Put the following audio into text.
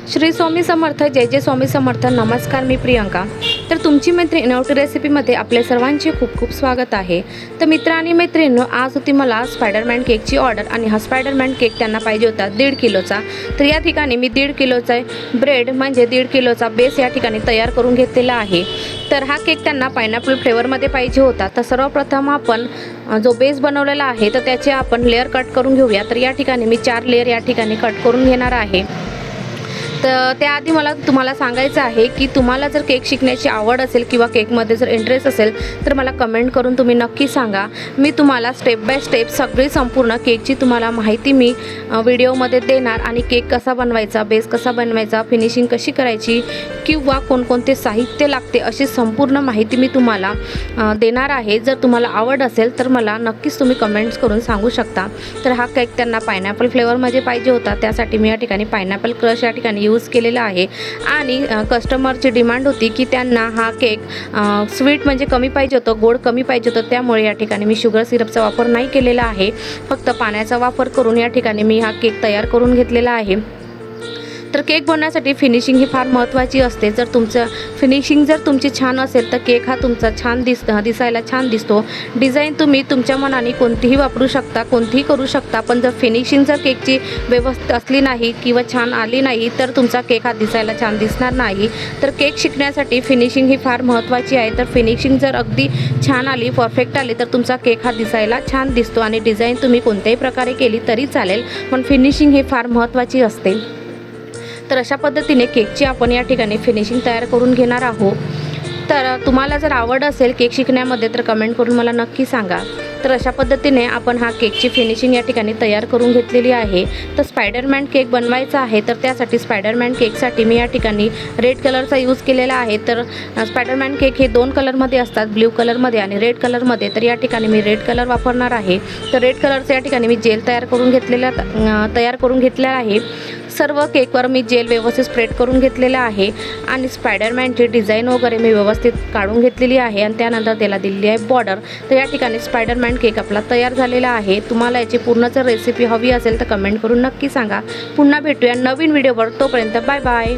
श्री स्वामी समर्थ, जय जय स्वामी समर्थ. नमस्कार, मी प्रियंका. तर तुमची मैत्रीण नवटी रेसिपीमध्ये आपले सर्वांचे खूप खूप स्वागत आहे. तर मित्र आणि मैत्रिणींनो, आज होती मला स्पायडरमॅन केकची ऑर्डर आणि हा स्पायडरमॅन केक त्यांना पाहिजे होता 1.5 किलोचा. तर या ठिकाणी मी 1.5 किलोचा ब्रेड म्हणजे 1.5 किलोचा बेस या ठिकाणी तयार करून घेतलेला आहे. तर हा केक त्यांना पायनॅपल फ्लेवरमध्ये पाहिजे होता. तर सर्वप्रथम आपण जो बेस बनवलेला आहे तर त्याचे आपण लेअर कट करून घेऊया. तर या ठिकाणी मी 4 लेअर या ठिकाणी कट करून घेणार आहे. तर त्याआधी मला तुम्हाला सांगायचं आहे की तुम्हाला जर केक शिकण्याची आवड असेल किंवा केकमध्ये जर इंटरेस्ट असेल तर मला कमेंट करून तुम्ही नक्की सांगा. मी तुम्हाला स्टेप बाय स्टेप सगळी संपूर्ण केकची तुम्हाला माहिती मी व्हिडिओमध्ये देणार आणि केक कसा बनवायचा, बेस कसा बनवायचा, फिनिशिंग कशी करायची किंवा कोणकोणते साहित्य लागते अशी संपूर्ण माहिती मी तुम्हाला देणार आहे. जर तुम्हाला आवड असेल तर मला नक्कीच तुम्ही कमेंट्स करून सांगू शकता. तर हा केक त्यांना पायनॅपल फ्लेवरमध्ये पाहिजे होता, त्यासाठी मी या ठिकाणी पायनॅपल क्रश या ठिकाणी यूज केलेला आहे. आणि कस्टमरची डिमांड होती की त्यांना हा केक स्वीट म्हणजे कमी पाहिजे होतं, गोड कमी पाहिजे होतं. त्यामुळे या ठिकाणी मी शुगर सिरपचा वापर नाही केलेला आहे, फक्त पाण्याचा वापर करून या ठिकाणी मी हा केक तयार करून घेतलेला आहे. तर केक बनवण्यासाठी फिनिशिंग ही फार महत्त्वाची असते. जर तुमचं फिनिशिंग जर तुमची छान असेल तर केक हा तुमचा छान दिसायला छान दिसतो. डिझाईन तुम्ही तुमच्या मनाने कोणतीही वापरू शकता, कोणतीही करू शकता, पण जर फिनिशिंग जर केकची व्यवस्थित असली नाही किंवा छान आली नाही तर तुमचा केक हा दिसायला छान दिसणार नाही. तर केक शिकण्यासाठी फिनिशिंग ही फार महत्त्वाची आहे. तर फिनिशिंग जर अगदी छान आली, परफेक्ट आली तर तुमचा केक हा दिसायला छान दिसतो. आणि डिझाईन तुम्ही कोणत्याही प्रकारे केली तरी चालेल, पण फिनिशिंग ही फार महत्त्वाची असते. तर अशा पद्धतीने केकची आपण या ठिकाणी फिनिशिंग तयार करून घेणार आहोत. तर तुम्हाला जर आवड असेल केक शिकण्यामध्ये तर कमेंट करून मला नक्की सांगा. तर अशा पद्धतीने आपण हा केकची फिनिशिंग या ठिकाणी तयार करून घेतलेली आहे. तर स्पायडरमॅन केक बनवायचा आहे, तर त्यासाठी स्पायडरमॅन केकसाठी मी या ठिकाणी रेड कलरचा यूज केलेला आहे. तर स्पायडरमॅन केक हे 2 कलरमध्ये असतात, ब्ल्यू कलरमध्ये आणि रेड कलरमध्ये. तर या ठिकाणी मी रेड कलर वापरणार आहे. तर रेड कलरचं या ठिकाणी मी जेल तयार करून घेतलेला आहे. सर्व केकवर मी जेल व्यवस्थित स्प्रेड करून घेतलेला आहे आणि स्पायडरमॅनची डिझाईन वगैरे मी व्यवस्थित काढून घेतलेली आहे आणि त्यानंतर त्याला दिलेली आहे बॉर्डर. तर या ठिकाणी स्पायडरमॅन केक आपला तयार झालेला आहे. तुम्हाला याची पूर्ण जर रेसिपी हवी असेल तर कमेंट करून नक्की सांगा. पुन्हा भेटूया नवीन व्हिडिओवर. तोपर्यंत बाय बाय.